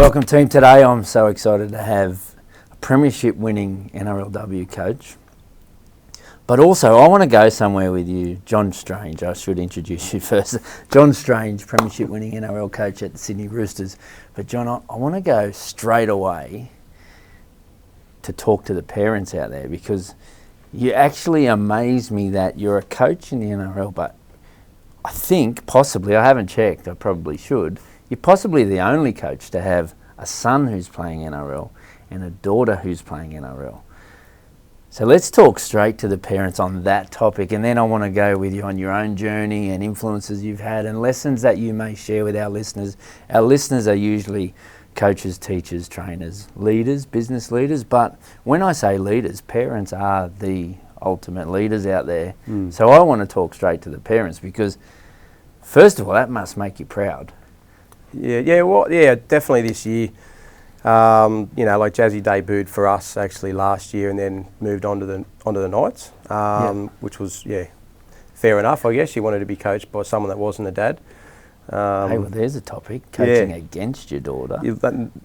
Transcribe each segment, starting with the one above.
Welcome team. Today I'm so excited to have a Premiership winning NRLW coach, but also I want to go somewhere with you, John Strange. I should introduce you first. John Strange, Premiership winning NRL coach at the Sydney Roosters. But John, I want to go straight away to talk to the parents out there, because you actually amaze me that you're a coach in the NRL, but I think possibly, I haven't checked, I probably should, you're possibly the only coach to have a son who's playing NRL and a daughter who's playing NRL. So let's talk straight to the parents on that topic, and then I want to go with you on your own journey and influences you've had and lessons that you may share with our listeners. Our listeners are usually coaches, teachers, trainers, leaders, business leaders, but when I say leaders, parents are the ultimate leaders out there. So I want to talk straight to the parents, because first of all, that must make you proud. Yeah, definitely this year. Like Jazzy debuted for us actually last year and then moved on to the Knights, which was fair enough, I guess. She wanted to be coached by someone that wasn't a dad. Hey, well, there's a topic, coaching against your daughter.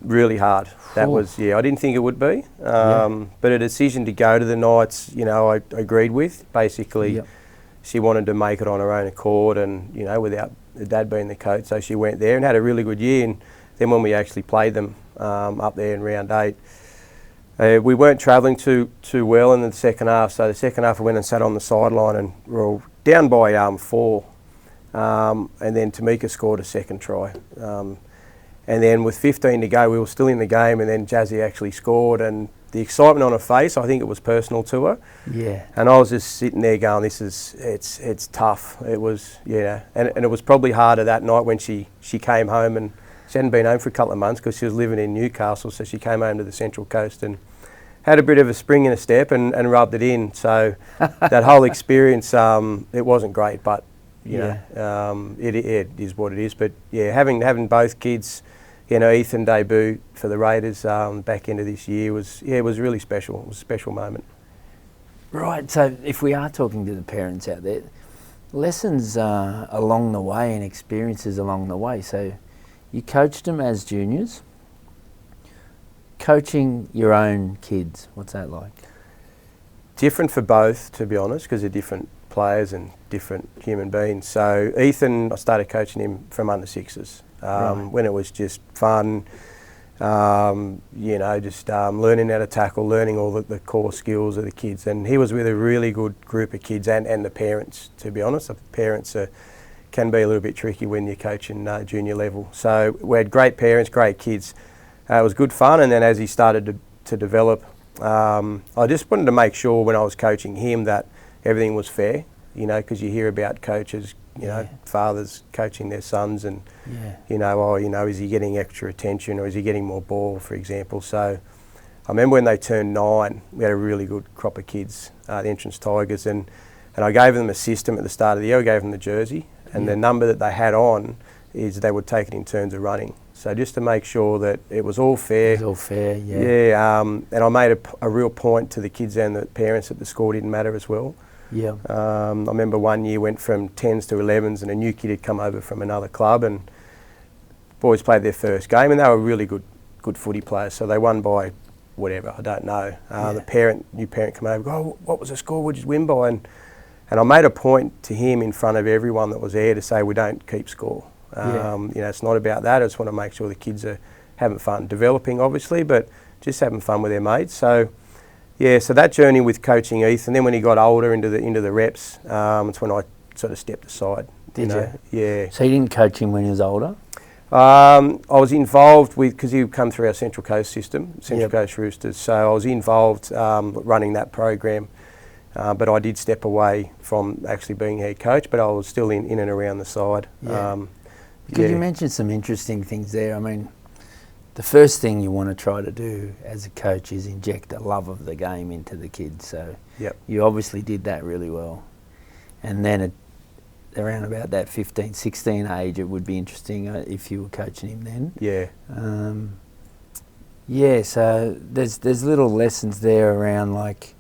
Really hard. That was, I didn't think it would be. But a decision to go to the Knights, I agreed with. Basically, she wanted to make it on her own accord and, without the dad being the coach. So she went there and had a really good year. And then when we actually played them up there in round 8, we weren't travelling too well in the second half. So the second half I went and sat on the sideline and we were down by 4. And then Tamika scored a second try. And then with 15 to go, we were still in the game, and then Jazzy actually scored, and the excitement on her face, I think it was personal to her. Yeah. And I was just sitting there going, it's tough. It was, and it was probably harder that night when she came home, and she hadn't been home for a couple of months because she was living in Newcastle, so she came home to the Central Coast and had a bit of a spring in a step and rubbed it in. So that whole experience, it wasn't great, but it is what it is. But having both kids, Ethan debut for the Raiders back into this year was really special. It was a special moment. Right. So if we are talking to the parents out there, lessons along the way and experiences along the way. So you coached them as juniors. Coaching your own kids, what's that like? Different for both, to be honest, because they're different players and different human beings. So Ethan, I started coaching him from under 6s when it was just fun, learning how to tackle, learning all the core skills of the kids. And he was with a really good group of kids and the parents, to be honest. The parents can be a little bit tricky when you're coaching junior level. So we had great parents, great kids. It was good fun, and then as he started to develop, I just wanted to make sure when I was coaching him that everything was fair, because you hear about coaches, fathers coaching their sons and, is he getting extra attention or is he getting more ball, for example. So I remember when they turned 9, we had a really good crop of kids, the Entrance Tigers, and I gave them a system at the start of the year. I gave them the jersey, and the number that they had on is they would take it in turns of running. So just to make sure that it was all fair. It was all fair, and I made a real point to the kids and the parents that the score didn't matter as well. Yeah. I remember one year went from 10s to 11s, and a new kid had come over from another club, and boys played their first game, and they were really good footy players. So they won by whatever, I don't know. The new parent came over, oh, what was the score? What did you win by? And I made a point to him in front of everyone that was there to say we don't keep score. It's not about that. I just want to make sure the kids are having fun, developing obviously, but just having fun with their mates. So so that journey with coaching Ethan, then when he got older into the reps, it's when I sort of stepped aside. Did you? Yeah. So you didn't coach him when he was older? I was involved with, because he would come through our Central Coast system, Central Coast Roosters, so I was involved running that program, but I did step away from actually being head coach, but I was still in and around the side. Because you mentioned some interesting things there. I mean, the first thing you want to try to do as a coach is inject a love of the game into the kids. So you obviously did that really well. And then around about that 15, 16 age, it would be interesting if you were coaching him then. So there's little lessons there around, like,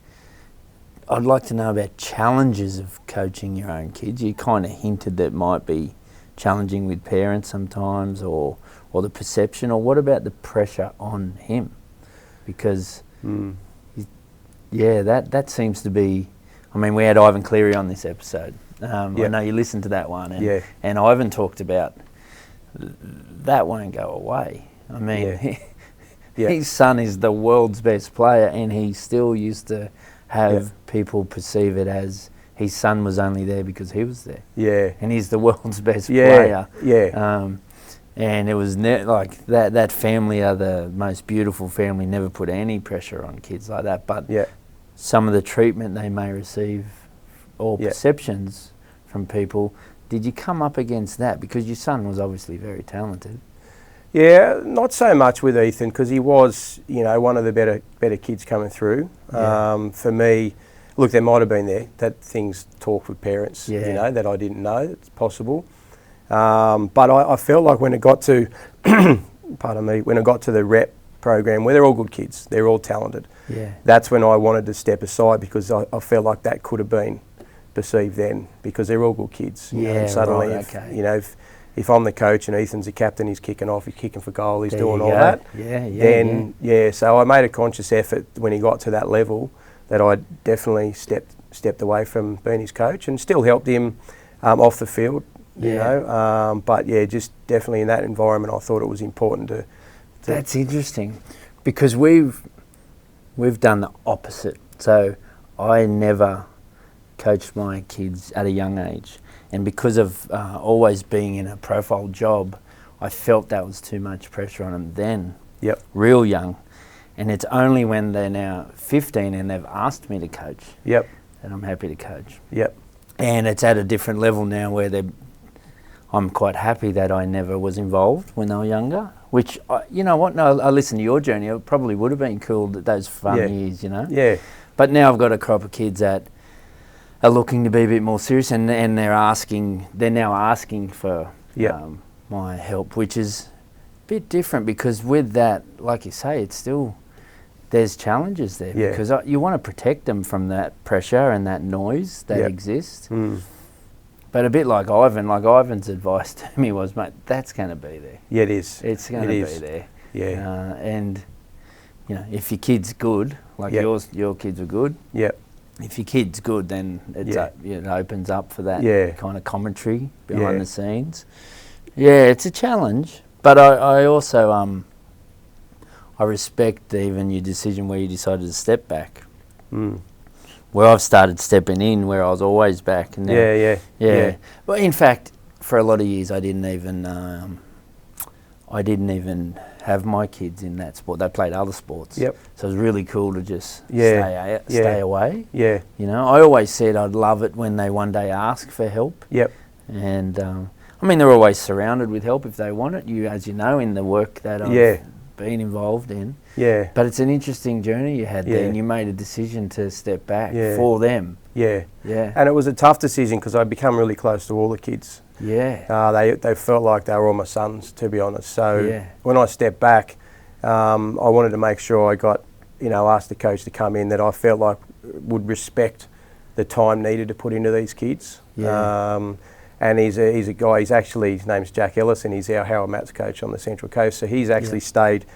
I'd like to know about challenges of coaching your own kids. You kind of hinted that might be challenging with parents sometimes, or or the perception, or what about the pressure on him? Because, that seems to be... I mean, we had Ivan Cleary on this episode. I know you listened to that one, and Ivan talked about that won't go away. I mean, his son is the world's best player, and he still used to have people perceive it as his son was only there because he was there. Yeah. And he's the world's best player. Yeah. And it was like that family are the most beautiful family, never put any pressure on kids like that. But some of the treatment they may receive or perceptions from people, did you come up against that? Because your son was obviously very talented. Yeah, not so much with Ethan, because he was, one of the better kids coming through. For me, look, there might have been that things talked with parents, that I didn't know. It's possible. But I felt like when it got to, when it got to the rep program, where they're all good kids, they're all talented. Yeah. That's when I wanted to step aside, because I felt like that could have been perceived then, because they're all good kids. Suddenly, if I'm the coach and Ethan's the captain, he's kicking off, he's kicking for goal, he's doing all that. So I made a conscious effort when he got to that level that I definitely stepped away from being his coach and still helped him off the field. But just definitely in that environment, I thought it was important to. That's interesting, because we've done the opposite. So I never coached my kids at a young age, and because of always being in a profile job, I felt that was too much pressure on them then. Real young, and it's only when they're now 15 and they've asked me to coach. That I'm happy to coach. And it's at a different level now where I'm quite happy that I never was involved when they were younger, which, you know what, no, I listened to your journey, it probably would have been cool, those fun years, But now I've got a crop of kids that are looking to be a bit more serious, and they're now asking for my help, which is a bit different, because with that, like you say, it's still, there's challenges there, because you want to protect them from that pressure and that noise that exists. But a bit like Ivan's advice to me was, mate, that's going to be there. It is. It's going to be there. And, if your kid's good, like your kids are good, if your kid's good, then it opens up for that kind of commentary behind the scenes. It's a challenge, but I also I respect even your decision where you decided to step back. Where I've started stepping in, where I was always back. And Well, in fact, for a lot of years, I didn't even have my kids in that sport. They played other sports. So it was really cool to just stay away. I always said I'd love it when they one day ask for help. And I mean, they're always surrounded with help if they want it. As you know, in the work that I've been involved in. But it's an interesting journey you had there, and you made a decision to step back for them. And it was a tough decision, because I'd become really close to all the kids. They felt like they were all my sons, to be honest. So when I stepped back, I wanted to make sure I got, asked the coach to come in that I felt like would respect the time needed to put into these kids. And he's a guy, his name's Jack Ellis, and he's our Howard Matts coach on the Central Coast. So he's actually stayed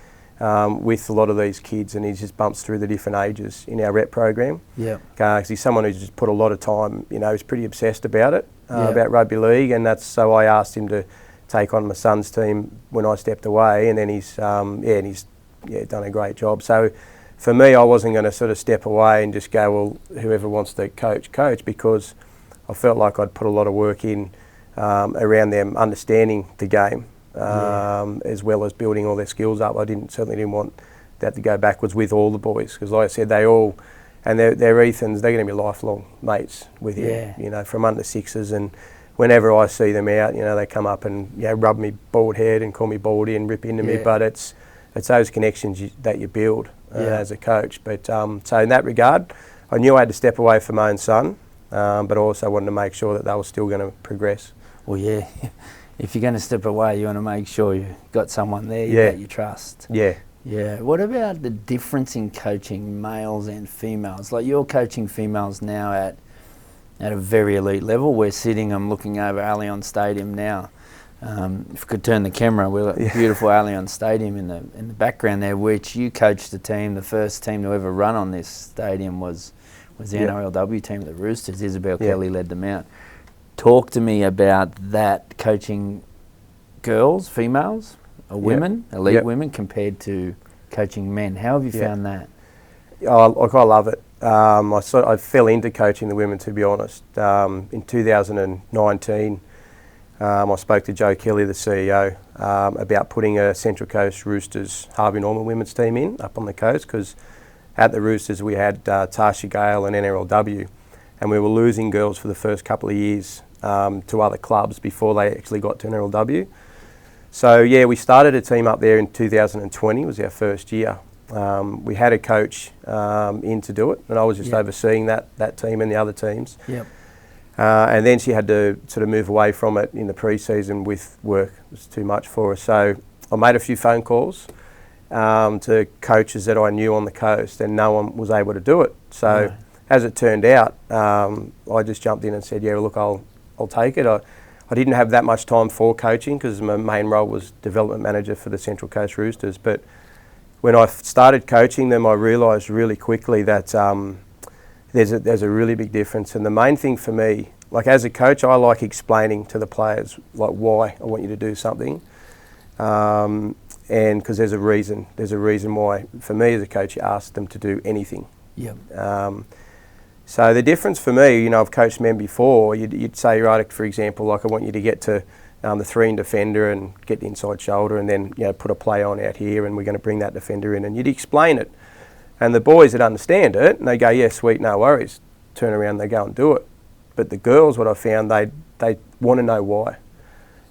with a lot of these kids, and he just bumps through the different ages in our rep program. Because he's someone who's just put a lot of time, he's pretty obsessed about it, about rugby league, and so I asked him to take on my son's team when I stepped away, and then he's done a great job. So for me, I wasn't going to sort of step away and just go, well, whoever wants to coach, because I felt like I'd put a lot of work in around them understanding the game, as well as building all their skills up. I certainly didn't want that to go backwards with all the boys, because like I said, they all, and they're Ethan's, they're going to be lifelong mates with him, from under sixes. And whenever I see them out, they come up and rub me bald head and call me baldy and rip into me. But it's those connections that you build as a coach. But so in that regard, I knew I had to step away from my own son. But I also wanted to make sure that they were still going to progress. Well, if you're going to step away, you want to make sure you've got someone there that you trust. What about the difference in coaching males and females? Like, you're coaching females now at a very elite level. I'm looking over Allianz Stadium now. if we could turn the camera, we're at beautiful Allianz Stadium in the background there, which you coached the team. The first team to ever run on this stadium was the NRLW team, the Roosters. Isabel Kelly led them out. Talk to me about that, coaching girls, females, or women, elite women, compared to coaching men. How have you found that? Look, I love it. I fell into coaching the women, to be honest. In 2019, I spoke to Joe Kelly, the CEO, about putting a Central Coast Roosters Harvey Norman women's team in up on the coast, because at the Roosters we had Tasha Gale and NRLW, and we were losing girls for the first couple of years to other clubs before they actually got to NRLW. So we started a team up there in 2020. It was our first year. We had a coach in to do it, and I was just overseeing that team and the other teams. And then she had to sort of move away from it in the pre-season with work. It was too much for her. So I made a few phone calls to coaches that I knew on the coast, and no one was able to do it. So as it turned out, I just jumped in and said, look, I'll take it. I didn't have that much time for coaching because my main role was development manager for the Central Coast Roosters. But when I started coaching them, I realised really quickly that there's a really big difference. And the main thing for me, like as a coach, I like explaining to the players like why I want you to do something, and because there's a reason why. For me as a coach, you ask them to do anything. So the difference for me, I've coached men before. You'd say, right, for example, like I want you to get to the 3-in defender and get the inside shoulder, and then put a play on out here, and we're going to bring that defender in, and you'd explain it. And the boys that understand it, and they go, yeah, sweet, no worries. Turn around, they go and do it. But the girls, what I found, they want to know why.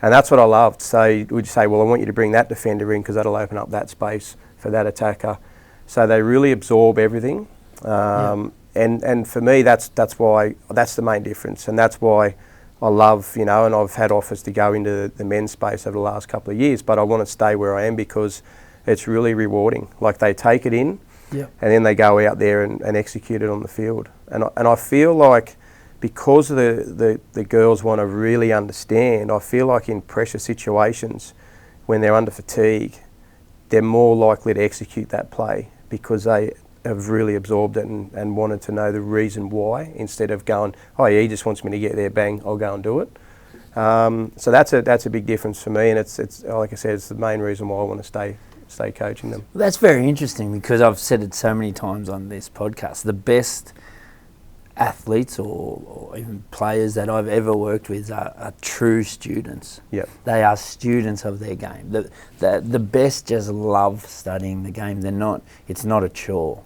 And that's what I loved. So we'd say, well, I want you to bring that defender in because that'll open up that space for that attacker. So they really absorb everything. And for me, that's why, that's the main difference. And that's why I love, and I've had offers to go into the men's space over the last couple of years, but I want to stay where I am because it's really rewarding. Like they take it in, and then they go out there and execute it on the field. And I feel like because the girls want to really understand, I feel like in pressure situations, when they're under fatigue, they're more likely to execute that play because they have really absorbed it and wanted to know the reason why, instead of going, oh yeah, he just wants me to get there, bang, I'll go and do it. So that's a big difference for me, and it's like I said, it's the main reason why I want to stay coaching them. Well, that's very interesting because I've said it so many times on this podcast. The best athletes or even players that I've ever worked with are true students. They are students of their game. The best just love studying the game. It's not a chore.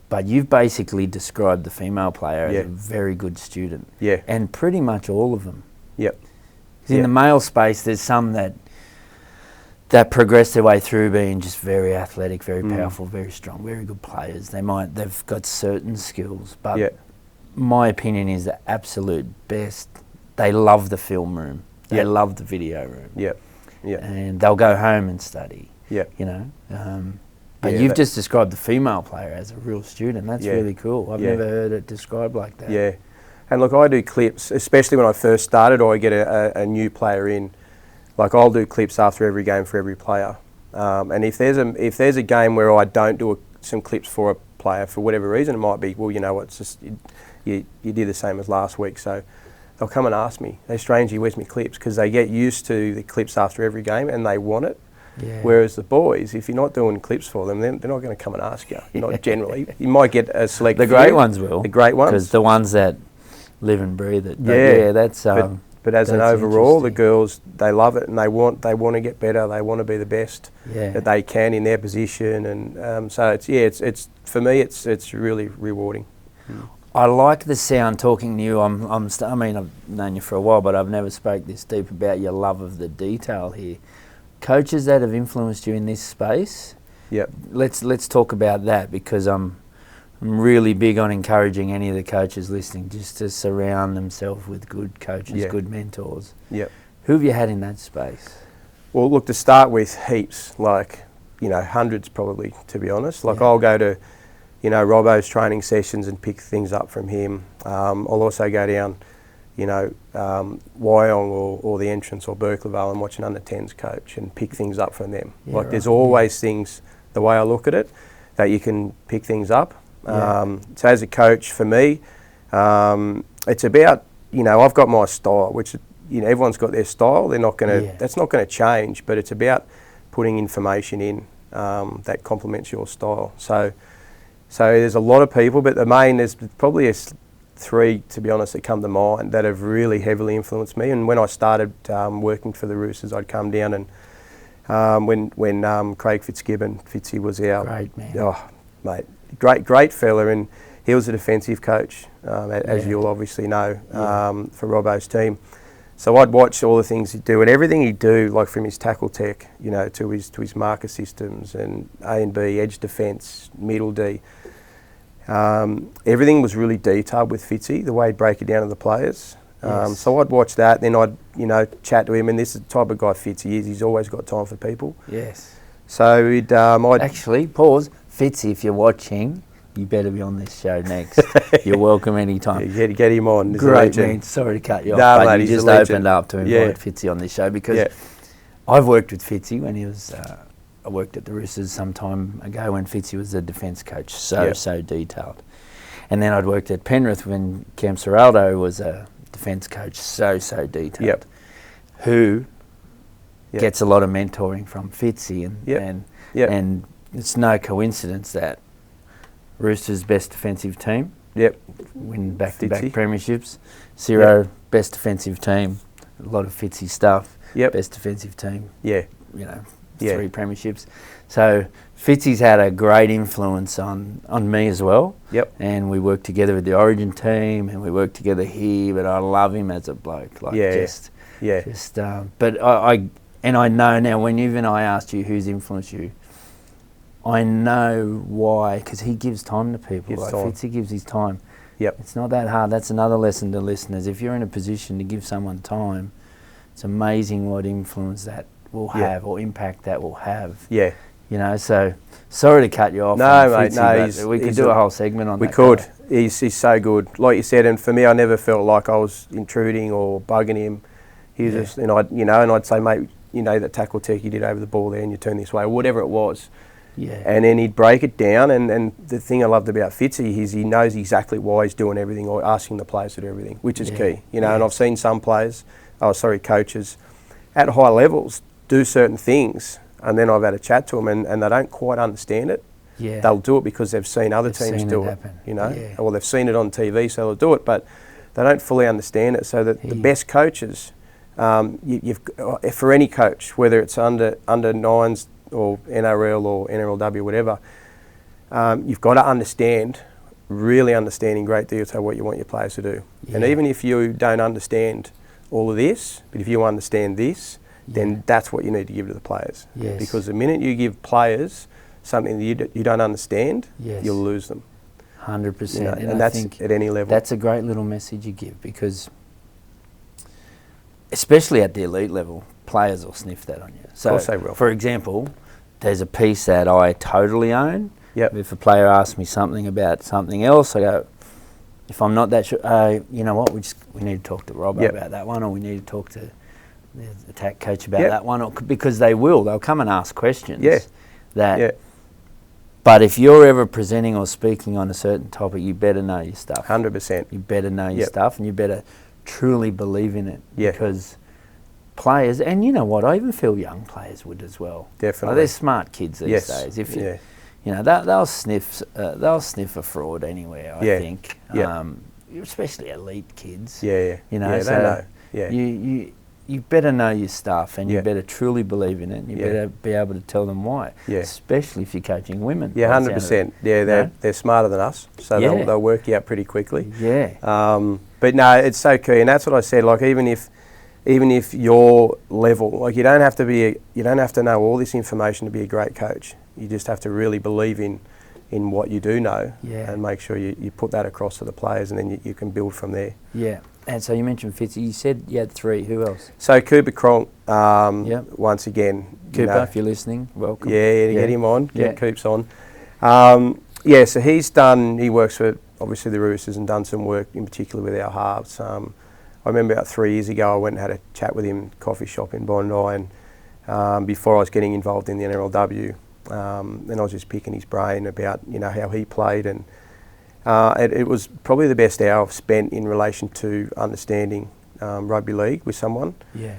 But you've basically described the female player as a very good student. And pretty much all of them. In the male space, there's some that progress their way through being just very athletic, very powerful, very strong, very good players. They've got certain skills, but my opinion is the absolute best. They love the film room. They love the video room. And they'll go home and study. But you've just described the female player as a real student. That's really cool. I've never heard it described like that. And look, I do clips, especially when I first started, or I get a new player in. Like I'll do clips after every game for every player, and if there's a game where I don't do some clips for a player for whatever reason, it might be, well, it's just you did the same as last week, so they'll come and ask me. They're strangely, where's my clips? Because they get used to the clips after every game and they want it. Whereas the boys, if you're not doing clips for them, they're not going to come and ask you. Not generally. You might get a select. The great ones will. The great ones, because the ones that live and breathe it. That's. But as an overall, the girls, they love it and they want to get better. They want to be the best that they can in their position, and so it's for me it's really rewarding. I like the sound talking to you. I mean, I've known you for a while, but I've never spoke this deep about your love of the detail here. Coaches that have influenced you in this space. Let's talk about that, because I'm really big on encouraging any of the coaches listening just to surround themselves with good coaches, good mentors. Who have you had in that space? Well, look, to start with, heaps, like, hundreds probably, to be honest. Like I'll go to, Robbo's training sessions and pick things up from him. I'll also go down, Wyong or the Entrance or Berkeleyvale and watch an under-10s coach and pick things up from them. Yeah, there's always things, the way I look at it, that you can pick things up. So as a coach, for me, it's about, I've got my style, which, everyone's got their style. They're not going to, that's not going to change, but it's about putting information in that complements your style. So there's a lot of people, but there's probably three, to be honest, that come to mind that have really heavily influenced me. And when I started working for the Roosters, I'd come down and when Craig Fitzgibbon, Fitzy was our... Great man. Oh, mate, great fella, and he was a defensive coach, as you'll obviously know, for Robbo's team. So I'd watch all the things he'd do, and everything he'd do, like from his tackle tech, to his marker systems and A and B, edge defence, middle D. Everything was really detailed with Fitzy, the way he'd break it down to the players. So I'd watch that, then I'd chat to him, and this is the type of guy Fitzy is. He's always got time for people. Yes. So he'd... Actually, pause. Fitzy, if you're watching, you better be on this show next. You're welcome anytime. Yeah, get him on. He's great man. Sorry to cut you off, no, but mate, you just opened up to invite Fitzy on this show because I've worked with Fitzy when he was... I worked at the Roosters some time ago when Fitzy was the defence coach, so detailed. And then I'd worked at Penrith when Cam Serraldo was a defence coach, so detailed. Who gets a lot of mentoring from Fitzy, and it's no coincidence that Roosters' best defensive team win back-to-back premierships. Zero best defensive team, a lot of Fitzy stuff. Best defensive team. 3 premierships. So Fitzy's had a great influence on me as well. And we work together with the Origin team, and we work together here. But I love him as a bloke. But I know now. When even I asked you who's influenced you, I know why, because he gives time to people. Fitzy gives his time. It's not that hard. That's another lesson to listeners. If you're in a position to give someone time, it's amazing what influence that will have or impact that will have. So sorry to cut you off. No, mate, no. We could do a whole segment on that. We could. He's so good. Like you said, and for me, I never felt like I was intruding or bugging him. He was just, and I'd say, mate, that tackle tech you did over the ball there and you turn this way, or whatever it was. And then he'd break it down, and the thing I loved about Fitzy is he knows exactly why he's doing everything or asking the players to do everything, which is key. And I've seen some coaches at high levels do certain things, and then I've had a chat to them and they don't quite understand it. They'll do it because they've seen other teams do it, Well, they've seen it on TV, so they'll do it, but they don't fully understand it. So that the best coaches, for any coach, whether it's under 9s or NRL or NRLW, whatever, you've got to really understand in great detail what you want your players to do. And even if you don't understand all of this, but if you understand this, then that's what you need to give to the players. Because the minute you give players something that you don't understand, you'll lose them. 100%. And that's at any level. That's a great little message you give, because especially at the elite level, players will sniff that on you. So, of course they will. For example, there's a piece that I totally own. If a player asks me something about something else, I go, if I'm not that sure, you know what, we need to talk to Rob about that one, or we need to talk to the attack coach about that one, because they'll come and ask questions. But if you're ever presenting or speaking on a certain topic, you better know your stuff. 100%. You better know your stuff, and you better truly believe in it. Because players, and you know what, I even feel young players would as well. Definitely. They're smart kids these days. If they'll sniff a fraud anywhere, I think. Especially elite kids. They know. You better know your stuff, and you better truly believe in it, and you better be able to tell them why. Especially if you're coaching women. 100%. They're smarter than us, so they'll work you out pretty quickly. But no, it's so key, and that's what I said. Like even if your level, like you don't have to know all this information to be a great coach. You just have to really believe in what you do know, and make sure you put that across to the players, and then you can build from there. And so you mentioned Fitzy. You said you had 3. Who else? So Cooper Cronk, once again. Cooper, if you're listening, welcome. Get him on. Get Coops on. So he works for obviously the Roosters and done some work in particular with our halves. I remember about 3 years ago, I went and had a chat with him, coffee shop in Bondi, and before I was getting involved in the NRLW, and I was just picking his brain about, you know, how he played, and it was probably the best hour I've spent in relation to understanding rugby league with someone. Yeah.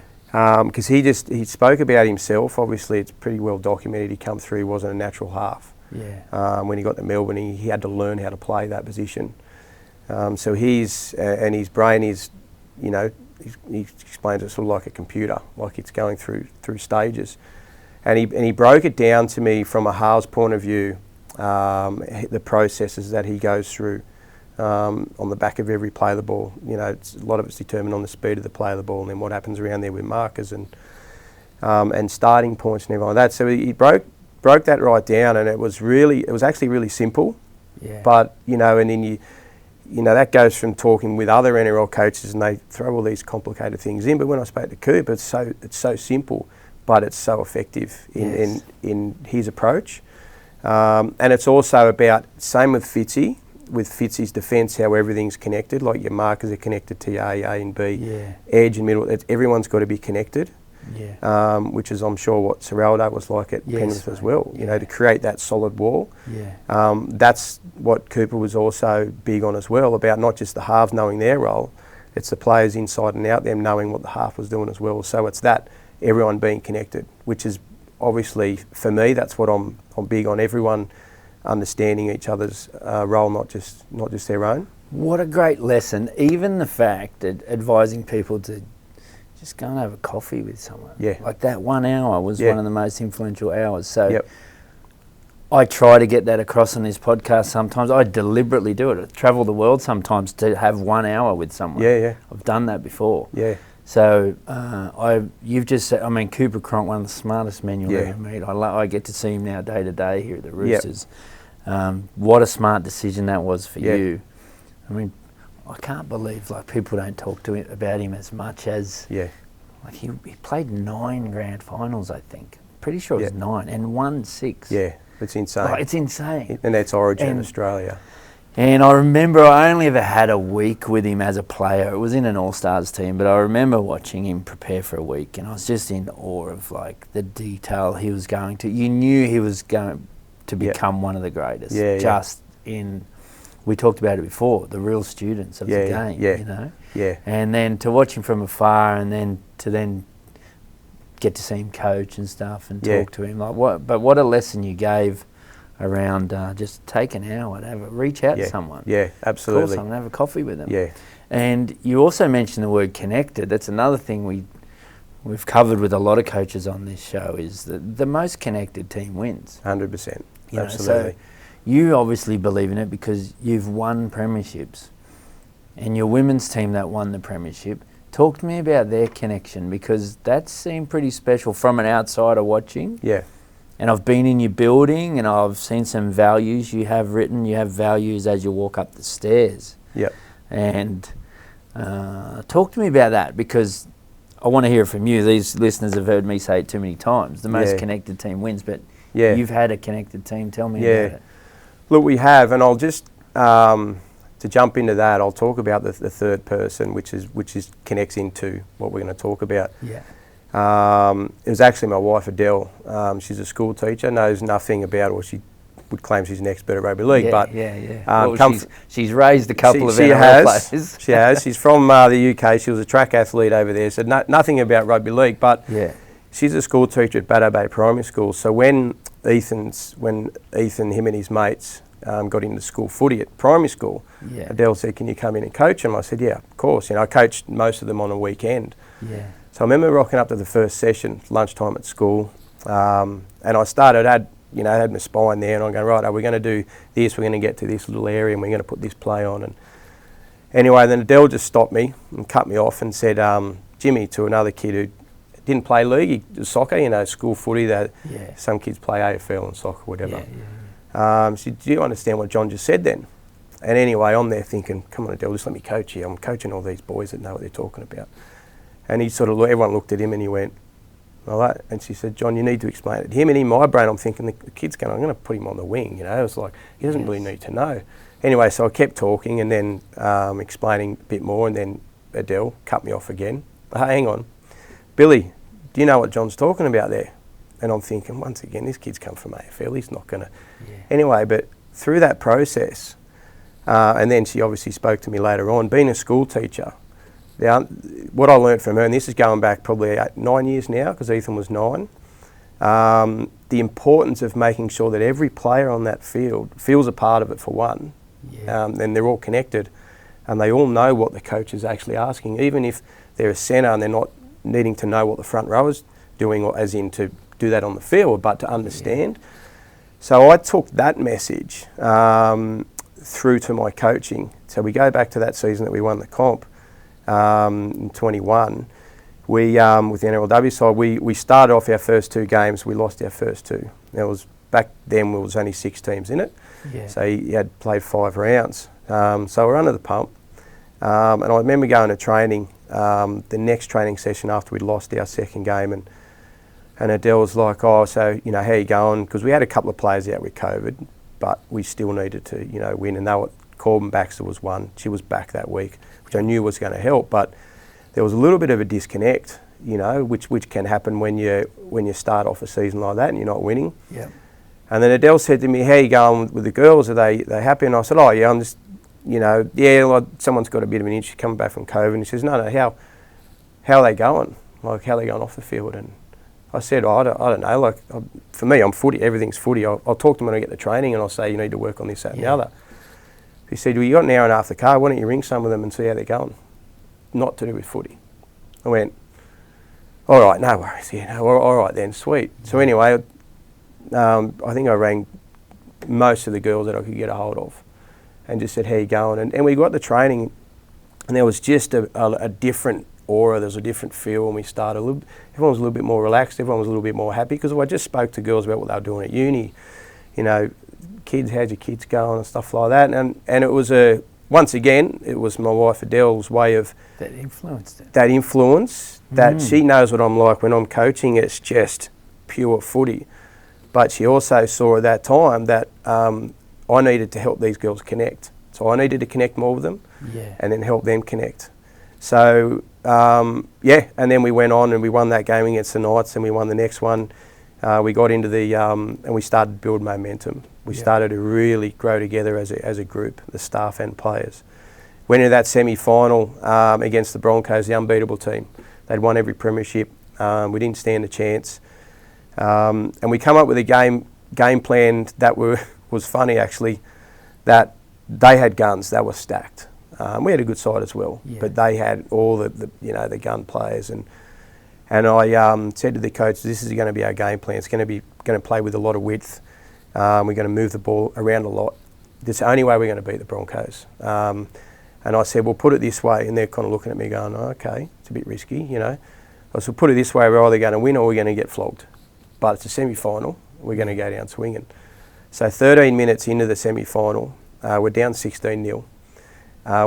Because he spoke about himself. Obviously, it's pretty well documented. He come through, he wasn't a natural half. Yeah. When he got to Melbourne, he had to learn how to play that position. So his brain is, you know, he explains it sort of like a computer, like it's going through stages. And he broke it down to me from a halves point of view, the processes that he goes through on the back of every play of the ball. You know, a lot of it's determined on the speed of the play of the ball, and then what happens around there with markers and starting points and everything like that. So he broke that right down, and it was actually really simple. Yeah. But, you know, and then you know, that goes from talking with other NRL coaches, and they throw all these complicated things in. But when I spoke to Cooper, it's so simple, but it's so effective in his approach. And it's also about, same with Fitzy, with Fitzy's defence, how everything's connected, like your markers are connected to your A and B, edge and middle. Everyone's got to be connected, which is, I'm sure, what Serraldo was like at Penrith as well, you know, to create that solid wall. That's what Cooper was also big on as well, about not just the halves knowing their role, it's the players inside and out, them knowing what the half was doing as well. So it's that, everyone being connected, which is obviously, for me, that's what I'm big on, everyone understanding each other's role, not just their own. What a great lesson. Even the fact that advising people to just go and have a coffee with someone. Like that 1 hour was one of the most influential hours. So I try to get that across on this podcast sometimes. I deliberately do it. I travel the world sometimes to have 1 hour with someone. I've done that before. So you've just said, I mean, Cooper Cronk, one of the smartest men you'll ever meet. I get to see him now day to day here at the Roosters. What a smart decision that was for you. I mean, I can't believe like people don't talk to him about him as much as like he played 9 grand finals, I think. Pretty sure it was 9 and won 6. It's insane. Like, it's insane. And that's Origin in Australia. And I remember I only ever had a week with him as a player. It was in an All-Stars team, but I remember watching him prepare for a week, and I was just in awe of like the detail he was going to. You knew he was going to become one of the greatest. We talked about it before, the real students of the game, you know? And then to watch him from afar, and then to get to see him coach and stuff and talk to him. But what a lesson you gave around just take an hour to reach out to someone. Absolutely. Call someone, have a coffee with them. And you also mentioned the word connected. That's another thing we've covered with a lot of coaches on this show, is that the most connected team wins. 100%. You Absolutely. Know, so you obviously believe in it because you've won premierships, and your women's team that won the premiership. Talk to me about their connection, because that seemed pretty special from an outsider watching. And I've been in your building, and I've seen some values you have written. You have values as you walk up the stairs. And talk to me about that, because I want to hear it from you. These listeners have heard me say it too many times. The most connected team wins, but you've had a connected team. Tell me about it. Look, we have, and I'll just to jump into that, I'll talk about the third person, which connects into what we're going to talk about. It was actually my wife, Adele. She's a school teacher, knows nothing about, or she would claim she's an expert at rugby league. She's raised a couple of NRL players. She has. She's from the UK. She was a track athlete over there, so nothing about rugby league. But she's a school teacher at Baddo Bay Primary School. So when Ethan, him and his mates got into school footy at primary school, Adele said, "Can you come in and coach them?" I said, "Yeah, of course." You know, I coached most of them on a weekend. So I remember rocking up to the first session, lunchtime at school, and I had my spine there, and I'm going, right, are we going to do this? We're going to get to this little area, and we're going to put this play on. And anyway, then Adele just stopped me and cut me off and said, Jimmy, to another kid who didn't play league, soccer, you know, school footy, that some kids play AFL and soccer, whatever. She said, do you understand what John just said then? And anyway, I'm there thinking, come on, Adele, just let me coach you. I'm coaching all these boys that know what they're talking about. And he sort of, everyone looked at him and he went, all right. And she said, John, you need to explain it to him. And in my brain, I'm thinking, the kid's going, I'm going to put him on the wing, you know. It's like, he doesn't really need to know. Anyway, so I kept talking and then explaining a bit more, and then Adele, cut me off again. Hey, hang on. Billy, do you know what John's talking about there? And I'm thinking, once again, this kid's come from AFL. He's not going to... Yeah. Anyway, but through that process, and then she obviously spoke to me later on, being a school teacher, what I learnt from her, and this is going back probably 9 years now, because Ethan was 9, the importance of making sure that every player on that field feels a part of it, for one, and they're all connected, and they all know what the coach is actually asking, even if they're a centre and they're not needing to know what the front row is doing, or as in to do that on the field, but to understand. Yeah. So I took that message through to my coaching. So we go back to that season that we won the comp in 21. We, with the NRLW side, we started off our first 2 games, we lost our first 2. There was, back then there was only 6 teams in it, so you had played 5 rounds. So we're under the pump. And I remember going to training, the next training session after we'd lost our second game, and Adele was like, oh, so, you know, how you going? Because we had a couple of players out with COVID, but we still needed to, you know, win. And they were, Corbin Baxter was one. She was back that week, which I knew was going to help. But there was a little bit of a disconnect, you know, which can happen when you start off a season like that and you're not winning. Yeah. And then Adele said to me, how you going with the girls? Are they happy? And I said, oh, yeah, I'm just, you know, yeah, like, someone's got a bit of an injury coming back from COVID. And he says, no, how are they going? Like, how are they going off the field? And I said, oh, I don't know. Like, for me, I'm footy. Everything's footy. I'll talk to them when I get the training, and I'll say, you need to work on this, that, and the other. He said, well, you got an hour and a half the car. Why don't you ring some of them and see how they're going? Not to do with footy. I went, all right, no worries. Yeah, no, all right then, sweet. So anyway, I think I rang most of the girls that I could get a hold of, and just said, how you going? And we got the training, and there was just a different aura, there was a different feel when we started. Everyone was a little bit more relaxed, everyone was a little bit more happy, because I just spoke to girls about what they were doing at uni. You know, kids, how's your kids going and stuff like that. And it was once again, it was my wife Adele's way of... That influenced it. That influence, that she knows what I'm like when I'm coaching, it's just pure footy. But she also saw at that time that I needed to help these girls connect. So I needed to connect more with them and then help them connect. So, and then we went on and we won that game against the Knights, and we won the next one. We got into the, and we started to build momentum. We started to really grow together as a group, the staff and players. Went into that semi-final against the Broncos, the unbeatable team. They'd won every premiership. We didn't stand a chance. And we come up with a game plan that was funny, actually, that they had guns, they were stacked. We had a good side as well, but they had all the gun players, and I said to the coach, "This is going to be our game plan. It's going to play with a lot of width. We're going to move the ball around a lot. This is the only way we're going to beat the Broncos." And I said, "Well, put it this way," and they're kind of looking at me, going, "Oh, okay, it's a bit risky, you know." I said, "Put it this way: we're either going to win or we're going to get flogged. But it's a semi-final. We're going to go down swinging." So 13 minutes into the semi-final, we're down 16-0.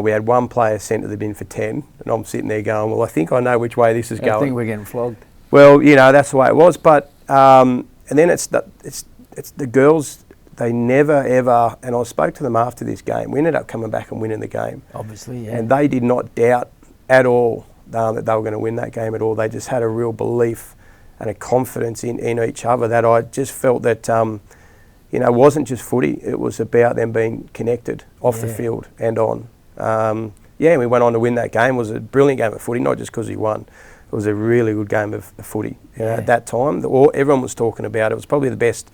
We had one player sent to the bin for 10, and I'm sitting there going, well, I think I know which way this is going. I think we're getting flogged. Well, you know, that's the way it was. But and then it's the girls, they never, ever, and I spoke to them after this game. We ended up coming back and winning the game. Obviously, yeah. And they did not doubt at all that they were going to win that game at all. They just had a real belief and a confidence in each other that I just felt that, you know, it wasn't just footy. It was about them being connected off the field and on. And we went on to win that game. It was a brilliant game of footy, not just because we won. It was a really good game of footy. At that time, everyone was talking about it. It was probably the best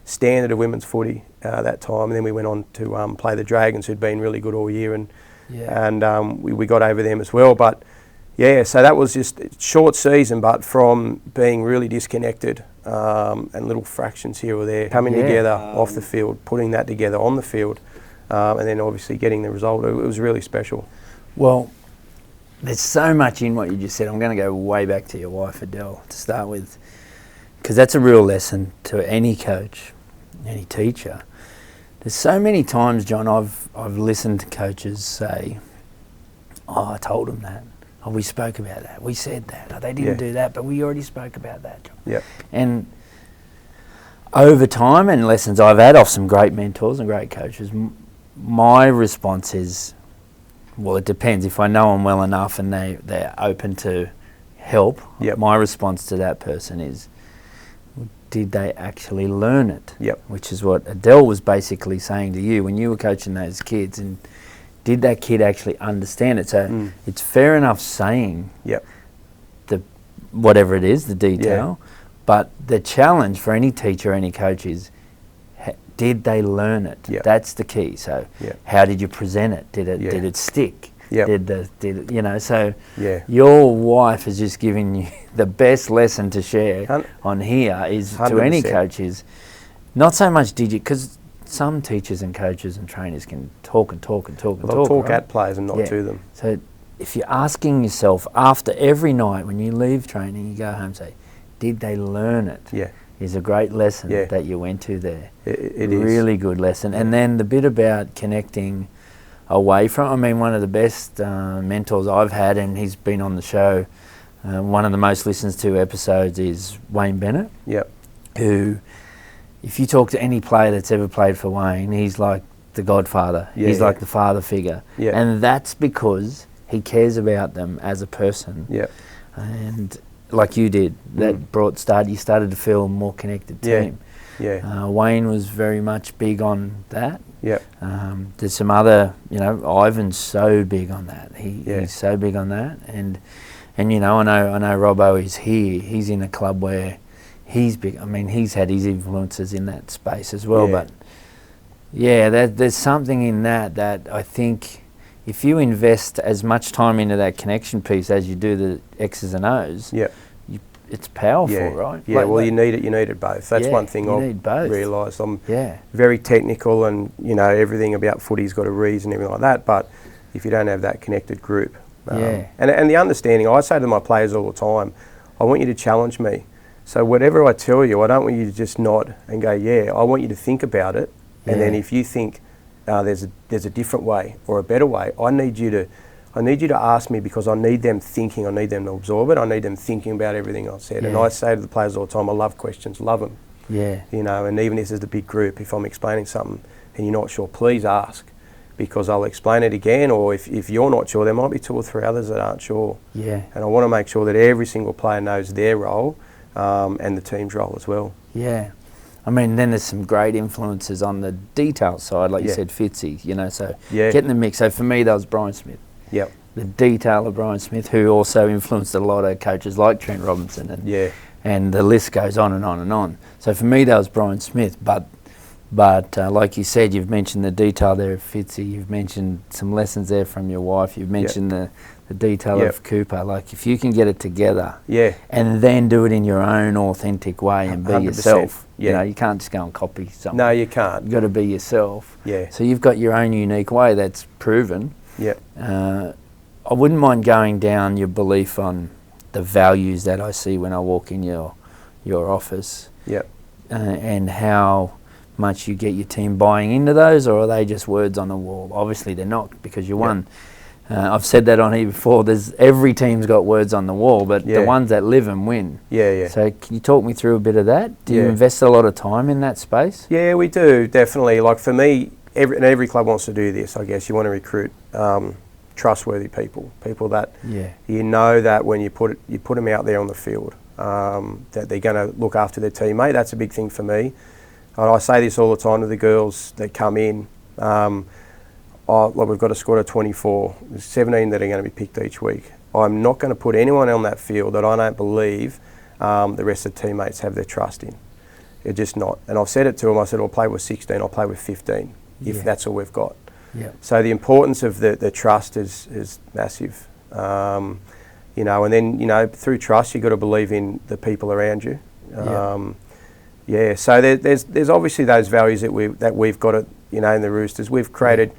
standard of women's footy that time. And then we went on to play the Dragons, who'd been really good all year, and we got over them as well. But so that was just a short season, but from being really disconnected and little fractions here or there, coming together off the field, putting that together on the field, and then obviously getting the result. It was really special. Well, there's so much in what you just said. I'm going to go way back to your wife, Adele, to start with, because that's a real lesson to any coach, any teacher. There's so many times, John, I've listened to coaches say, "Oh, I told them that. Oh, we spoke about that. We said that. Oh, they didn't do that, but we already spoke about that, John." Yeah. And over time and lessons I've had off some great mentors and great coaches, my response is, Well, it depends. If I know them well enough and they're open to help, my response to that person is, did they actually learn it? Which is what Adele was basically saying to you when you were coaching those kids. And did that kid actually understand it? So it's fair enough saying the whatever it is, the detail, but the challenge for any teacher, any coach is, did they learn it? That's the key. So how did you present it? Did it stick? So your wife has just given you the best lesson to share on here is 100%. To any coaches, not so much because some teachers and coaches and trainers can talk and talk and talk and talk. They'll talk at players and not to them. So if you're asking yourself after every night when you leave training, you go home and say, did they learn it? Is a great lesson that you went to there. It is. Really good lesson. And then the bit about connecting away from, I mean, one of the best mentors I've had, and he's been on the show, one of the most listened to episodes is Wayne Bennett, who, if you talk to any player that's ever played for Wayne, he's like the godfather. He's like the father figure. And that's because he cares about them as a person. And like you did, that you started to feel more connected to him. Wayne was very much big on that. There's some other, Ivan's so big on that. He's so big on that. And I know Robbo is here. He's in a club where he's big. I mean, he's had his influences in that space as well. But there's something in that I think if you invest as much time into that connection piece as you do the X's and O's, it's powerful, right? Well, you need it both. That's one thing I've realised. I'm very technical and, everything about footy's got a reason and everything like that, but if you don't have that connected group. And the understanding, I say to my players all the time, I want you to challenge me. So whatever I tell you, I don't want you to just nod and go, I want you to think about it. And then if you think there's a different way or a better way, I need you to ask me, because I need them thinking, I need them to absorb it, I need them thinking about everything I've said. And I say to the players all the time, I love questions, love them. And even if there's a big group, if I'm explaining something and you're not sure, please ask, because I'll explain it again, or if you're not sure, there might be 2 or 3 others that aren't sure. And I want to make sure that every single player knows their role and the team's role as well. I mean, then there's some great influences on the detail side, like you said, Fitzy, so get in the mix. So for me, that was Brian Smith. The detail of Brian Smith, who also influenced a lot of coaches like Trent Robinson, and the list goes on and on and on. So for me, that was Brian Smith. But like you said, you've mentioned the detail there of Fitzy. You've mentioned some lessons there from your wife. You've mentioned the detail of Cooper. Like, if you can get it together, and then do it in your own authentic way and be 100%. Yourself. You can't just go and copy something. No, you can't. You've got to be yourself. So you've got your own unique way that's proven. I wouldn't mind going down your belief on the values that I see when I walk in your office. And how much you get your team buying into those, or are they just words on the wall? Obviously they're not, because you won. I've said that on here before. Every team's got words on the wall, but the ones that live them win. So can you talk me through a bit of that? Do you invest a lot of time in that space? Yeah, we do, definitely. Like for me, every club wants to do this, I guess. You want to recruit trustworthy people that that when you put them out there on the field, that they're going to look after their teammate. That's a big thing for me. And I say this all the time to the girls that come in. We've got a squad of 24. There's 17 that are going to be picked each week. I'm not going to put anyone on that field that I don't believe the rest of the teammates have their trust in. They're just not. And I've said it to them. I said, I'll play with 16, I'll play with 15, if that's all we've got. So the importance of the trust is massive. And then, through trust, you've got to believe in the people around you. So there's obviously those values that we've got in the Roosters. We've created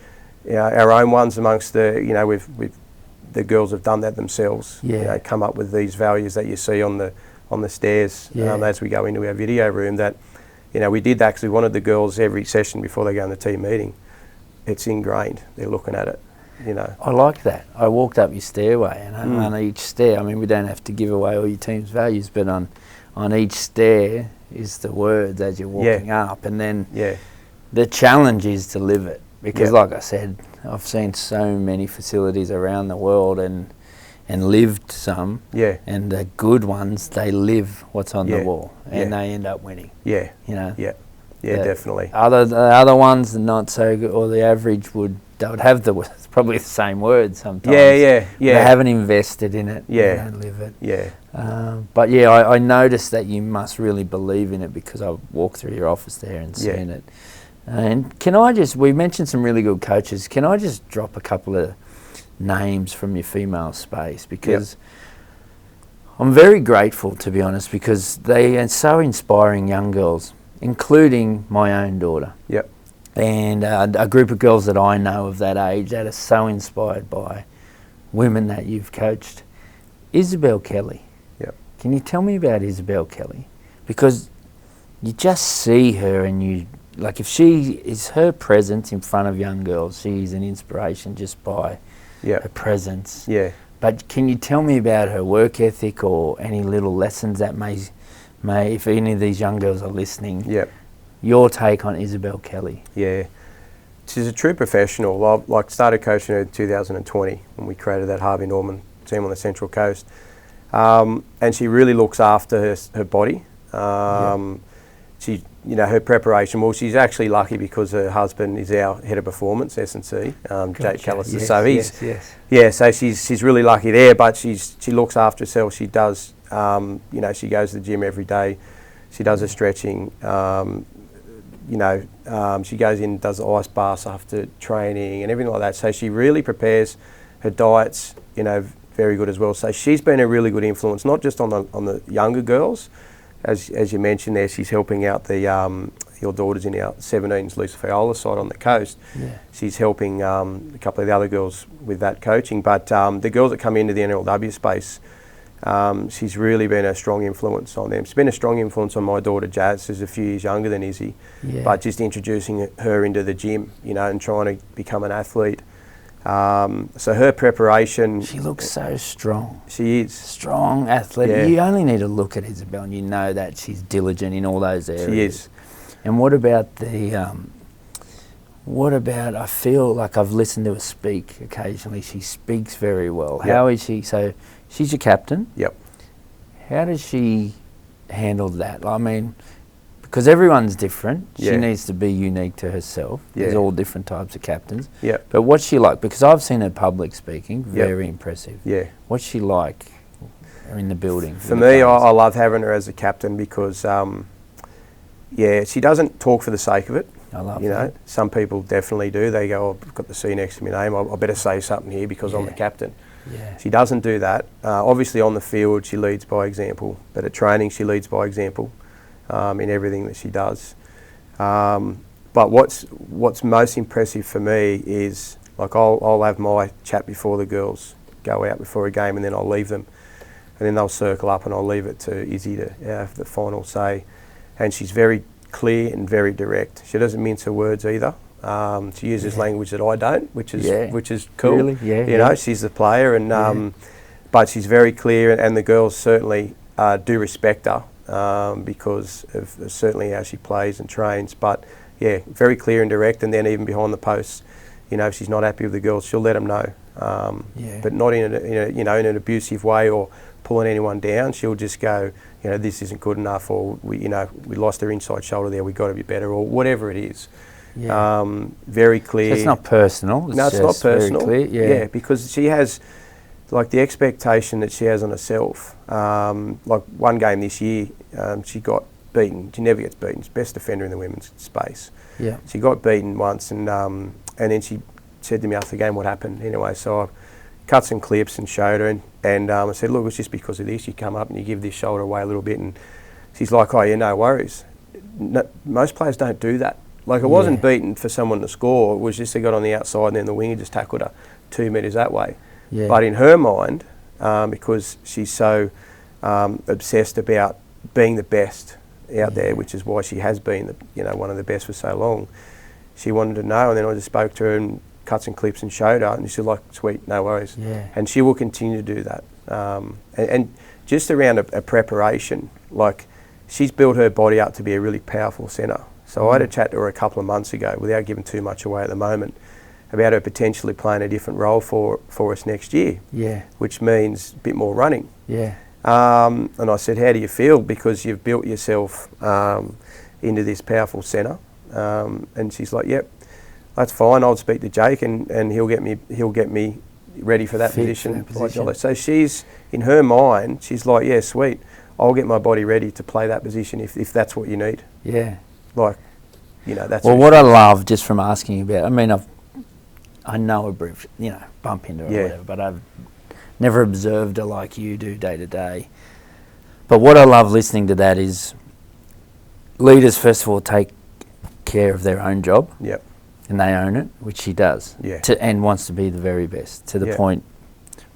our own ones amongst the girls have done that themselves. Come up with these values that you see on the stairs as we go into our video room. That we did actually wanted the girls every session before they go in the team meeting. It's ingrained. They're looking at it. I like that. I walked up your stairway, and on each stair, I mean, we don't have to give away all your team's values, but on each stair is the words as you're walking up, and then the challenge is to live it. because like I said, I've seen so many facilities around the world and lived some. Yeah. And the good ones, they live what's on the wall, and Yeah. they end up winning. Yeah. You know. Yeah. Yeah, definitely. The other ones, not so good, or the average they would have probably the same words sometimes. Yeah. They haven't invested in it. Yeah. They don't live it. Yeah. But yeah, I noticed that you must really believe in it, because I've walked through your office there and seen it. And we mentioned some really good coaches. Can I just drop a couple of names from your female space? Because I'm very grateful, to be honest, because they are so inspiring young girls, including my own daughter. Yep. And a group of girls that I know of that age that are so inspired by women that you've coached. Isabel Kelly. Yep. Can you tell me about Isabel Kelly? Because you just see her, and if she is her presence in front of young girls, she's an inspiration just by her presence. Yeah. But can you tell me about her work ethic, or any little lessons that may, if any of these young girls are listening, your take on Isabel Kelly? Yeah. She's a true professional. I started coaching her in 2020 when we created that Harvey Norman team on the Central Coast. And she really looks after her body. She, her preparation, well, she's actually lucky because her husband is our head of performance, S&C, Jake Callister. So she's really lucky there, but she looks after herself. She does, she goes to the gym every day. She does her stretching. She goes in and does the ice baths after training and everything like that. So she really prepares her diets, very good as well. So she's been a really good influence, not just on the younger girls. As you mentioned there, she's helping out your daughters in our 17s Lucy Fiola side on the coast. Yeah. She's helping a couple of the other girls with that coaching. But the girls that come into the NRLW space, she's really been a strong influence on them. She's been a strong influence on my daughter Jazz, who's a few years younger than Izzy, but just introducing her into the gym, and trying to become an athlete. So her preparation... She looks so strong. She is. Strong, athletic. Yeah. You only need to look at Isabel and you know that she's diligent in all those areas. She is. And what about I feel like I've listened to her speak occasionally. She speaks very well. Yep. How is she? So she's your captain. Yep. How does she handle that? I mean, because everyone's different. She needs to be unique to herself. There's all different types of captains. Yeah. But what's she like? Because I've seen her public speaking, very impressive. Yeah. What's she like in the building? For me, I love having her as a captain because, she doesn't talk for the sake of it. I love that. Some people definitely do. They go, I've got the C next to my name. I better say something here because I'm the captain. Yeah. She doesn't do that. Obviously on the field, she leads by example. But at training, she leads by example. In everything that she does. But what's most impressive for me is, like, I'll have my chat before the girls go out before a game, and then I'll leave them. And then they'll circle up and I'll leave it to Izzy to have the final say. And she's very clear and very direct. She doesn't mince her words either. She uses language that I don't, which is cool. Really? You know, she's the player, and but she's very clear, and the girls certainly do respect her. Because of certainly how she plays and trains, but very clear and direct. And then even behind the posts, if she's not happy with the girls, she'll let them know. But not in an abusive way or pulling anyone down. She'll just go, this isn't good enough, or we lost her inside shoulder there. We've got to be better, or whatever it is. Very clear. So it's not personal. No, it's not personal. Very clear. Because she has. Like the expectation that she has on herself. Like one game this year, she got beaten. She never gets beaten. She's best defender in the women's space. Yeah. She got beaten once, and then she said to me after the game what happened. Anyway, so I cut some clips and showed her, and I said, look, it's just because of this. You come up and you give this shoulder away a little bit, and she's like, oh yeah, no worries. No, most players don't do that. Like it wasn't beaten for someone to score. It was just they got on the outside, and then the winger just tackled her 2 metres that way. Yeah. But in her mind, because she's so obsessed about being the best out there, which is why she has been, one of the best for so long, she wanted to know. And then I just spoke to her and cut some clips and showed her, and she's like, "Sweet, no worries." Yeah. And she will continue to do that. And just around a preparation, like she's built her body up to be a really powerful centre. So I had a chat to her a couple of months ago, without giving too much away at the moment, about her potentially playing a different role for us next year. Yeah. Which means a bit more running. Yeah. And I said, how do you feel? Because you've built yourself into this powerful centre. And she's like, yep, that's fine. I'll speak to Jake and he'll get me ready for that position. So she's, in her mind, she's like, yeah, sweet. I'll get my body ready to play that position if that's what you need. Yeah. Like, you know, that's... Well, what I love, just from asking you about, I mean, I know a brief, you know, bump into her or whatever, but I've never observed her like you do day to day. But what I love listening to that is leaders, first of all, take care of their own job. Yep. And they own it, which she does. Yeah. And wants to be the very best, to the point,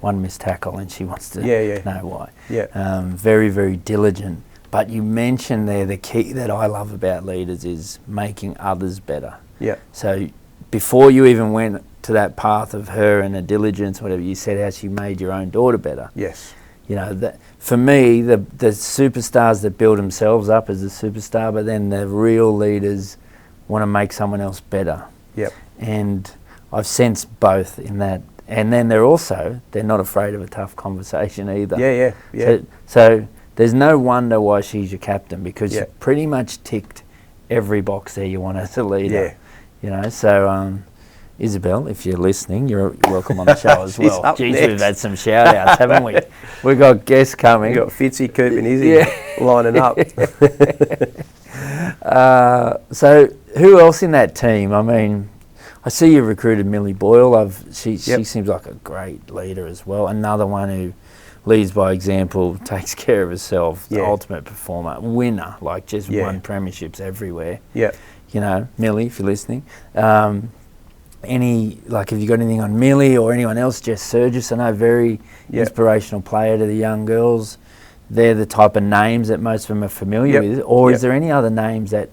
one missed tackle and she wants to know why. Yeah. Very, very diligent. But you mentioned there the key that I love about leaders is making others better. Yeah. So before you even went to that path of her and her diligence, whatever, you said how she made your own daughter better. Yes. You know, that for me, the superstars that build themselves up as a superstar, but then the real leaders want to make someone else better. Yep. And I've sensed both in that. And then they're not afraid of a tough conversation either. Yeah. So there's no wonder why she's your captain, because you pretty much ticked every box there you want as a leader. Yeah. You know, so Isabel, if you're listening, you're welcome on the show as well. Jeez, we've had some shout outs, haven't we? We've got guests coming. We've got Fitzy, Coop and Izzy lining up. So who else in that team? I mean, I see you recruited Millie Boyle. She seems like a great leader as well. Another one who leads by example, takes care of herself, the ultimate performer, winner, like just won premierships everywhere. Yeah. You know, Millie, if you're listening. Have you got anything on Millie or anyone else? Jess Surgis, I know, very inspirational player to the young girls. They're the type of names that most of them are familiar with. Or is there any other names that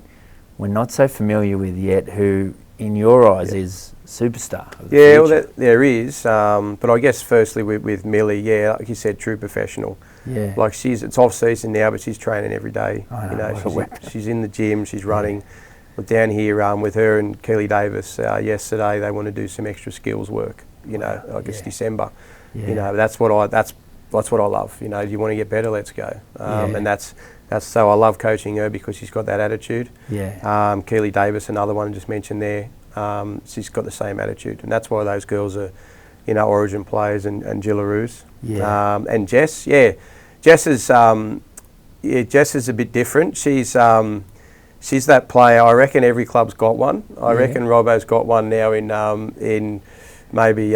we're not so familiar with yet who, in your eyes, is superstar? Yeah, well, there is. But I guess firstly with Millie, like you said, true professional. Yeah. Like it's off season now, but she's training every day. I know, she's in the gym, she's running. We're down here with her and Keely Davis yesterday. They want to do some extra skills work. You know, it's December. Yeah. You know, that's what I love. You know, do you want to get better? Let's go. And that's so I love coaching her because she's got that attitude. Yeah. Keely Davis, another one I just mentioned there. She's got the same attitude, and that's why those girls are, you know, Origin players and Gillaroos. Yeah. And Jess, Jess is a bit different. She's that player. I reckon every club's got one. I reckon Robbo's got one now in maybe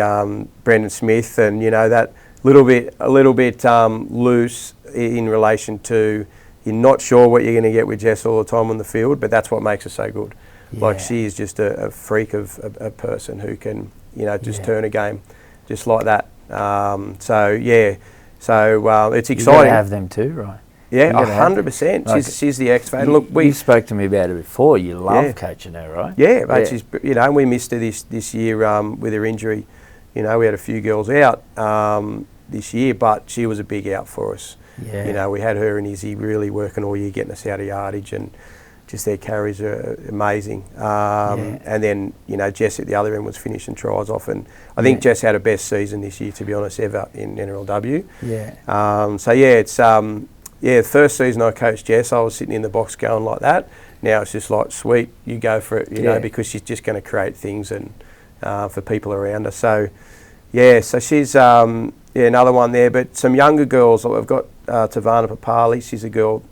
Brendan Smith, and you know that a little bit loose in relation to you're not sure what you're going to get with Jess all the time on the field, but that's what makes her so good. Yeah. Like she is just a freak of a person who can, you know, just turn a game just like that. So it's exciting. You got to have them too, right? Yeah, 100%. She's the X factor. Look, you spoke to me about it before. You love coaching her, right? Yeah, but she's, you know, we missed her this year with her injury. You know, we had a few girls out this year, but she was a big out for us. Yeah. You know, we had her and Izzy really working all year, getting us out of yardage, and just their carries are amazing. And then, you know, Jess at the other end was finishing tries off, and I think Jess had her best season this year, to be honest, ever in NRLW. Yeah. The first season I coached Jess, I was sitting in the box going like that. Now it's just like, sweet, you go for it, you know, because she's just going to create things and for people around her. So, so she's another one there. But some younger girls, I've got Tavana Papali. She's a girl.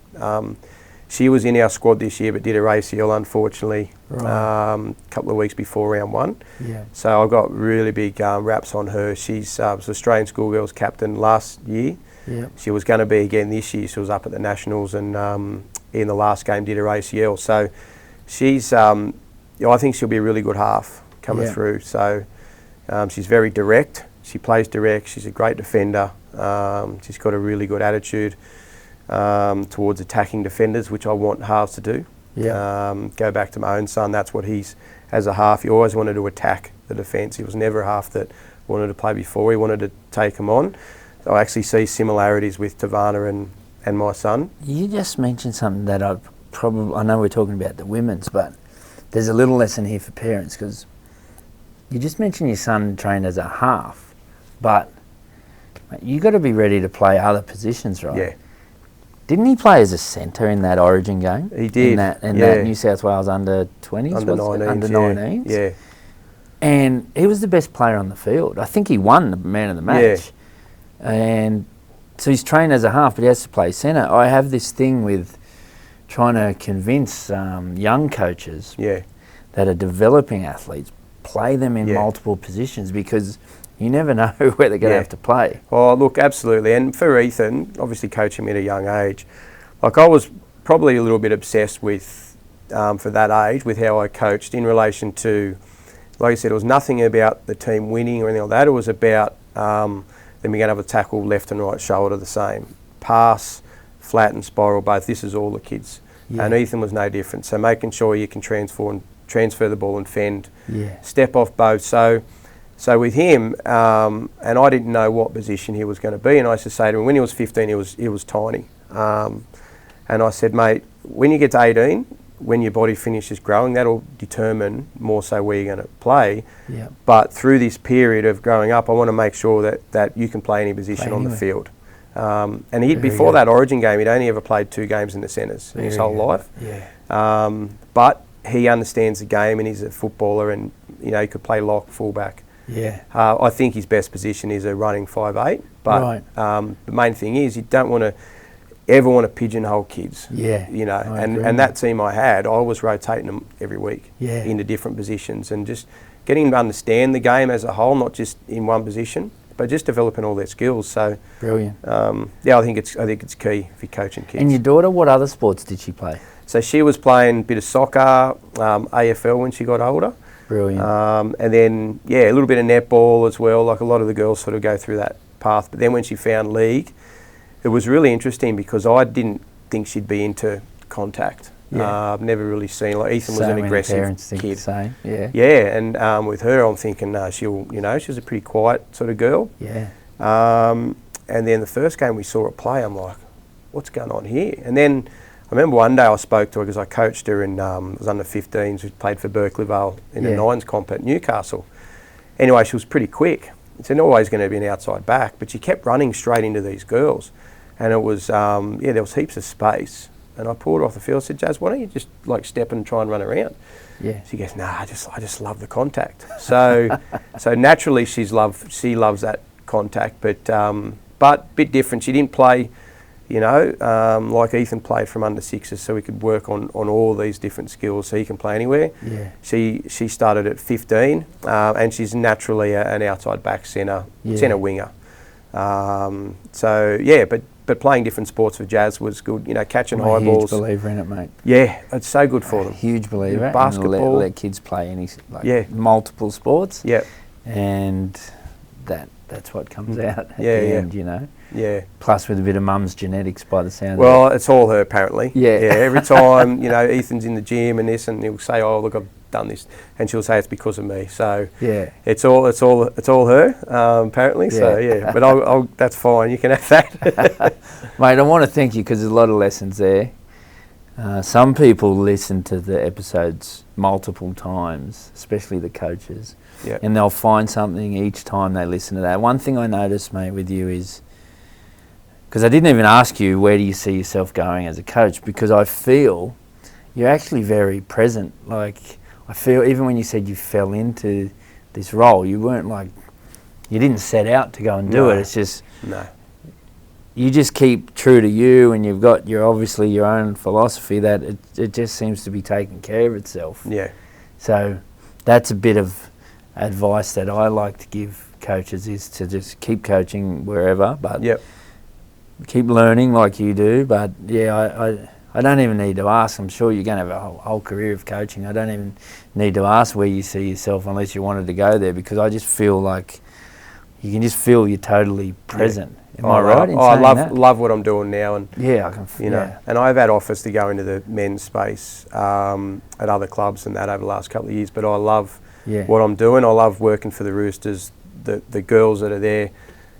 She was in our squad this year, but did her ACL, unfortunately, a couple of weeks before round one. Yeah. So I've got really big raps on her. She's Australian schoolgirls captain last year. Yep. She was going to be again this year. She was up at the Nationals and in the last game did her ACL. So she's, I think she'll be a really good half coming through. So she's very direct. She plays direct. She's a great defender. She's got a really good attitude towards attacking defenders, which I want halves to do. Yep. Go back to my own son. That's what he's, as a half, he always wanted to attack the defence. He was never a half that wanted to play before. He wanted to take them on. I actually see similarities with Tavana and my son. You just mentioned something that probably, I know we're talking about the women's, but there's a little lesson here for parents, because you just mentioned your son trained as a half, but you got to be ready to play other positions, right? Yeah. Didn't he play as a centre in that Origin game? He did. That New South Wales under-20s? Under 19s. Under 19s? Yeah. And he was the best player on the field. I think he won the man of the match. Yeah. And so he's trained as a half, but he has to play centre. I have this thing with trying to convince young coaches that are developing athletes, play them in multiple positions, because you never know where they're going to have to play. Oh, look, absolutely. And for Ethan, obviously coaching him at a young age, like I was probably a little bit obsessed with, for that age, with how I coached in relation to, like I said, it was nothing about the team winning or anything like that. It was about them being able to tackle left and right shoulder the same. Pass, flat and spiral both. This is all the kids. Yeah. And Ethan was no different. So making sure you can transfer the ball and fend, step off both. So with him, and I didn't know what position he was going to be, and I used to say to him, when he was 15, he was tiny. And I said, mate, when you get to 18, when your body finishes growing, that'll determine more so where you're going to play. Yeah. But through this period of growing up, I want to make sure that you can play any position on the field. And before that Origin game, he'd only ever played 2 games in the centres in his whole life. Yeah. But he understands the game, and he's a footballer, and he could play lock, fullback. Yeah. I think his best position is a running 5'8", but the main thing is you don't ever want to pigeonhole kids. Yeah. And that team I had, I was rotating them every week into different positions, and just getting them to understand the game as a whole, not just in one position, but just developing all their skills. So brilliant. I think it's key if you're coaching kids. And your daughter, what other sports did she play? So she was playing a bit of soccer, AFL when she got older. Brilliant. And then, a little bit of netball as well. Like a lot of the girls sort of go through that path. But then when she found league, it was really interesting, because I didn't think she'd be into contact. Yeah. I've never really seen, like Ethan was an aggressive parents think kid. The same. Yeah. Yeah, and with her, I'm thinking she'll, she's a pretty quiet sort of girl. Yeah. And then the first game we saw her play, I'm like, what's going on here? And then I remember one day I spoke to her, because I coached her in, it was under 15s, we played for Berkeley Vale in the Nines comp at Newcastle. Anyway, she was pretty quick. It's always going to be an outside back, but she kept running straight into these girls. And it was, there was heaps of space. And I pulled her off the field and said, Jazz, why don't you just step and try and run around? Yeah. She goes, nah, I just love the contact. So naturally she loves that contact, but a bit different. She didn't play, like Ethan played from under 6s, so we could work on all these different skills, so he can play anywhere. Yeah. She started at 15, and she's naturally an outside back centre winger. But playing different sports for Jazz was good. Catching high balls. Huge believer in it, mate. Yeah, it's so good for them. Huge believer. Basketball. Let kids play multiple sports. Yeah. And that's what comes out at the end, Yeah. Plus with a bit of mum's genetics by the sound of it. Well, it's all her apparently. Yeah. Every time, Ethan's in the gym and this, and he'll say, oh, look, I've done this, and she'll say it's because of me. So it's all her apparently. Yeah. So but that's fine. You can have that, mate. I want to thank you, because there's a lot of lessons there. Some people listen to the episodes multiple times, especially the coaches, and they'll find something each time they listen to that. One thing I noticed, mate, with you is, because I didn't even ask you where do you see yourself going as a coach, because I feel you're actually very present. Like, I feel even when you said you fell into this role, you weren't you didn't set out to go and do it. It's just, you just keep true to you, and you've got obviously your own philosophy that it just seems to be taking care of itself. Yeah. So that's a bit of advice that I like to give coaches, is to just keep coaching wherever, but keep learning like you do. But I don't even need to ask. I'm sure you're going to have a whole career of coaching. I don't even need to ask where you see yourself unless you wanted to go there, because I just feel like you can just feel you're totally present. Am I right in saying that? Love what I'm doing now, and I can. And I've had offers to go into the men's space at other clubs and that over the last couple of years. But I love what I'm doing. I love working for the Roosters. The girls that are there,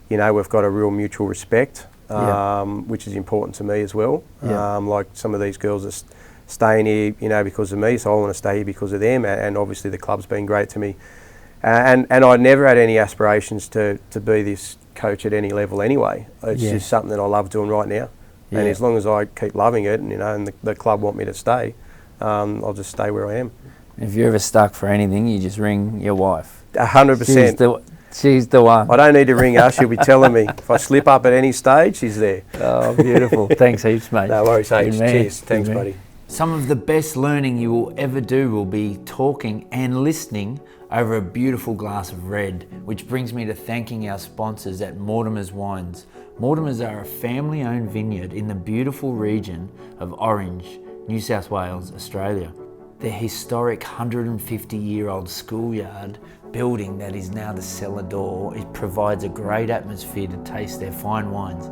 we've got a real mutual respect. Which is important to me as well. Like some of these girls are staying here, you know, because of me, so I want to stay here because of them, and obviously the club's been great to me. And I never had any aspirations to be this coach at any level anyway. It's just something that I love doing right now. And as long as I keep loving it, and, you know, and the club want me to stay, I'll just stay where I am. If you're ever stuck for anything, you just ring your wife. 100%. She's the one. I don't need to ring her, she'll be telling me. If I slip up at any stage, she's there. Oh, beautiful. Thanks heaps, mate. No worries, heaps. Cheers. Thanks, buddy. Some of the best learning you will ever do will be talking and listening over a beautiful glass of red, which brings me to thanking our sponsors at Mortimer's Wines. Mortimer's are a family-owned vineyard in the beautiful region of Orange, New South Wales, Australia. Their historic 150-year-old schoolyard building that is now the cellar door, it provides a great atmosphere to taste their fine wines.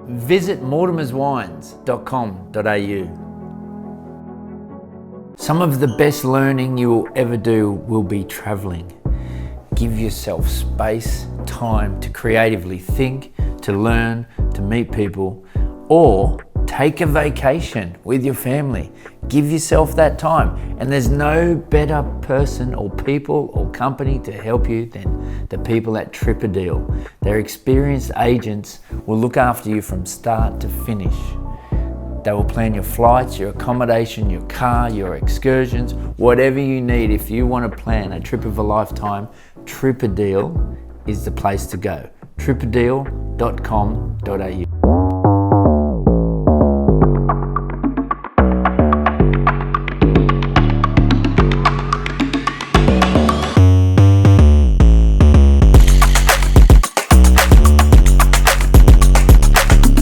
Visit mortimerswines.com.au. Some of the best learning you will ever do will be travelling. Give yourself space, time to creatively think, to learn, to meet people, or take a vacation with your family. Give yourself that time, and there's no better person or people or company to help you than the people at Tripadeal. Their experienced agents will look after you from start to finish. They will plan your flights, your accommodation, your car, your excursions, whatever you need. If you want to plan a trip of a lifetime, Tripadeal is the place to go. tripadeal.com.au.